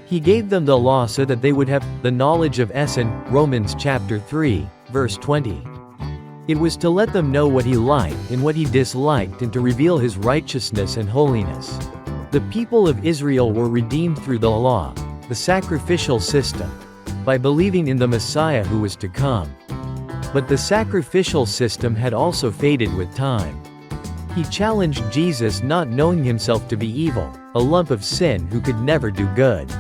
He gave them the law so that they would have the knowledge of sin. Romans chapter 3, verse 20. It was to let them know what he liked and what he disliked and to reveal his righteousness and holiness. The people of Israel were redeemed through the law, the sacrificial system, by believing in the Messiah who was to come. But the sacrificial system had also faded with time. He challenged Jesus, not knowing himself to be evil, a lump of sin who could never do good.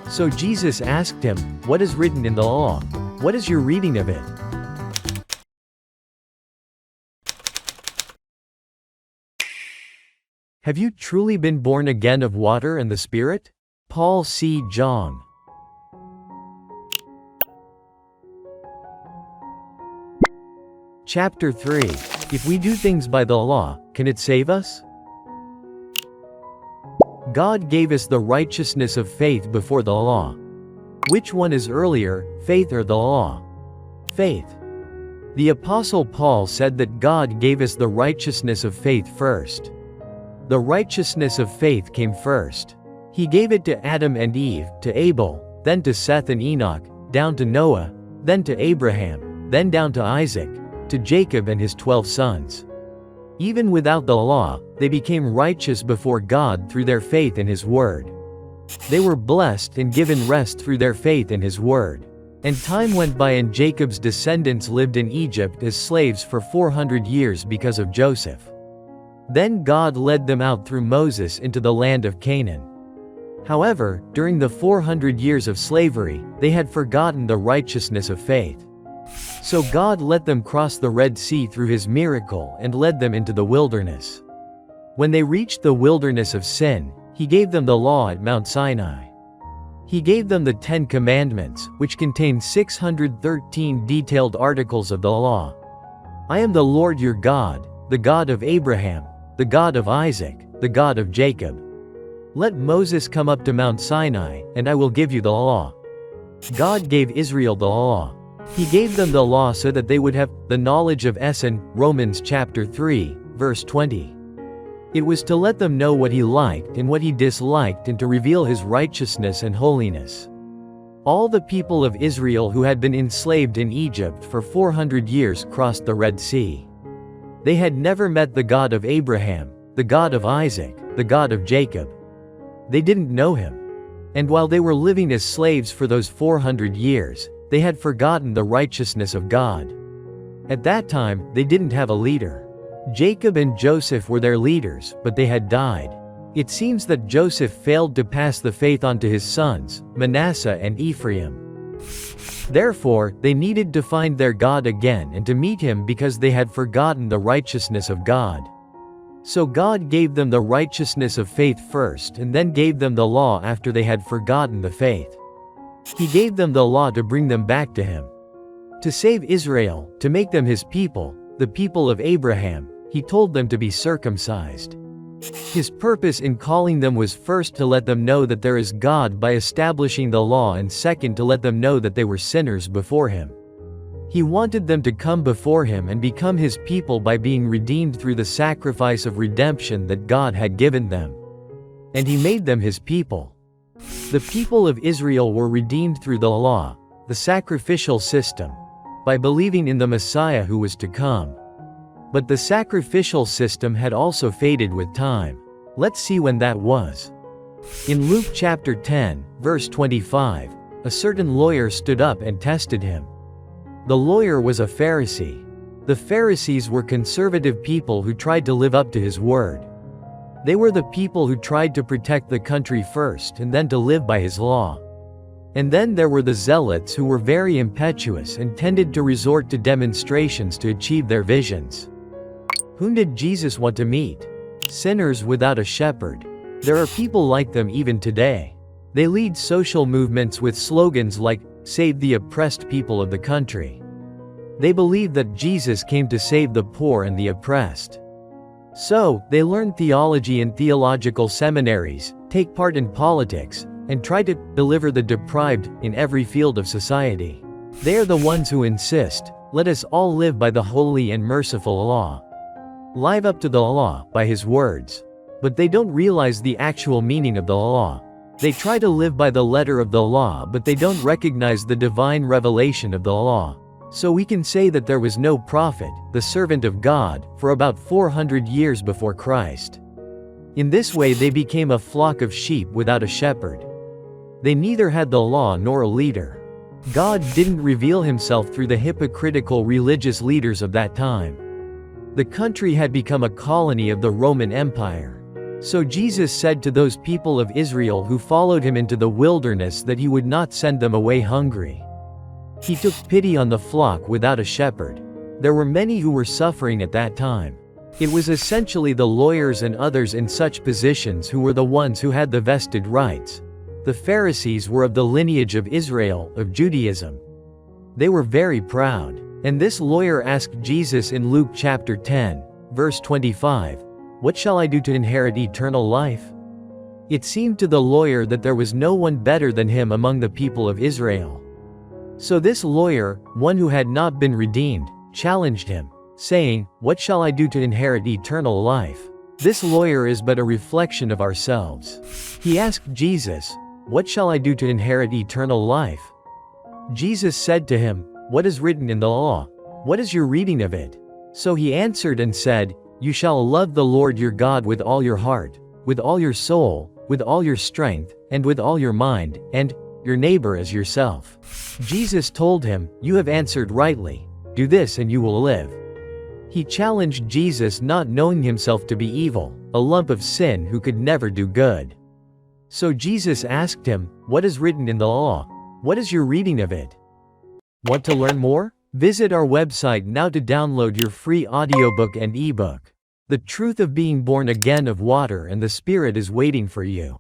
So Jesus asked him, "What is written in the law? What is your reading of it?" Have you truly been born again of water and the Spirit? Paul C. Jong. Chapter 3. If we do things by the law, can it save us? God gave us the righteousness of faith before the law. Which one is earlier, faith or the law? Faith. The Apostle Paul said that God gave us the righteousness of faith first. The righteousness of faith came first. He gave it to Adam and Eve, to Abel, then to Seth and Enoch, down to Noah, then to Abraham, then down to Isaac, to Jacob and his 12 sons. Even without the law, they became righteous before God through their faith in His Word. They were blessed and given rest through their faith in His Word. And time went by and Jacob's descendants lived in Egypt as slaves for 400 years because of Joseph. Then God led them out through Moses into the land of Canaan. However, during the 400 years of slavery, they had forgotten the righteousness of faith. So God let them cross the Red Sea through His miracle and led them into the wilderness. When they reached the wilderness of sin, He gave them the law at Mount Sinai. He gave them the 10 Commandments, which contain 613 detailed articles of the law. I am the Lord your God, the God of Abraham, the God of Isaac, the God of Jacob. Let Moses come up to Mount Sinai, and I will give you the law. God gave Israel the law. He gave them the law so that they would have the knowledge of sin. Romans chapter 3, verse 20. It was to let them know what He liked and what He disliked and to reveal His righteousness and holiness. All the people of Israel who had been enslaved in Egypt for 400 years crossed the Red Sea. They had never met the God of Abraham, the God of Isaac, the God of Jacob. They didn't know Him. And while they were living as slaves for those 400 years, they had forgotten the righteousness of God. At that time, they didn't have a leader. Jacob and Joseph were their leaders, but they had died. It seems that Joseph failed to pass the faith on to his sons, Manasseh and Ephraim. Therefore, they needed to find their God again and to meet Him because they had forgotten the righteousness of God. So God gave them the righteousness of faith first and then gave them the law after they had forgotten the faith. He gave them the law to bring them back to Him. To save Israel, to make them His people, the people of Abraham, He told them to be circumcised. His purpose in calling them was first to let them know that there is God by establishing the law and second to let them know that they were sinners before Him. He wanted them to come before Him and become His people by being redeemed through the sacrifice of redemption that God had given them. And He made them His people. The people of Israel were redeemed through the law, the sacrificial system, by believing in the Messiah who was to come. But the sacrificial system had also faded with time. Let's see when that was. In Luke chapter 10, verse 25, a certain lawyer stood up and tested Him. The lawyer was a Pharisee. The Pharisees were conservative people who tried to live up to His word. They were the people who tried to protect the country first and then to live by His law. And then there were the zealots who were very impetuous and tended to resort to demonstrations to achieve their visions. Whom did Jesus want to meet? Sinners without a shepherd. There are people like them even today. They lead social movements with slogans like, "Save the oppressed people of the country." They believe that Jesus came to save the poor and the oppressed. So, they learn theology in theological seminaries, take part in politics, and try to deliver the deprived in every field of society. They are the ones who insist, "Let us all live by the holy and merciful law. Live up to the law by His words." But they don't realize the actual meaning of the law. They try to live by the letter of the law, but they don't recognize the divine revelation of the law. So we can say that there was no prophet, the servant of God, for about 400 years before Christ. In this way they became a flock of sheep without a shepherd. They neither had the law nor a leader. God didn't reveal himself through the hypocritical religious leaders of that time. The country had become a colony of the Roman Empire. So Jesus said to those people of Israel who followed him into the wilderness that he would not send them away hungry. He took pity on the flock without a shepherd. There were many who were suffering at that time. It was essentially the lawyers and others in such positions who were the ones who had the vested rights. The Pharisees were of the lineage of Israel, of Judaism. They were very proud. And this lawyer asked Jesus in Luke chapter 10, verse 25, "What shall I do to inherit eternal life?" It seemed to the lawyer that there was no one better than him among the people of Israel. So this lawyer, one who had not been redeemed, challenged him, saying, "What shall I do to inherit eternal life?" This lawyer is but a reflection of ourselves. He asked Jesus, "What shall I do to inherit eternal life?" Jesus said to him, "What is written in the law? What is your reading of it?" So he answered and said, "You shall love the Lord your God with all your heart, with all your soul, with all your strength, and with all your mind, and your neighbor as yourself." Jesus told him, "You have answered rightly. Do this and you will live." He challenged Jesus, not knowing himself to be evil, a lump of sin who could never do good. So Jesus asked him, "What is written in the law? What is your reading of it?" Want to learn more? Visit our website now to download your free audiobook and ebook. The Truth of Being Born Again of Water and the Spirit is waiting for you.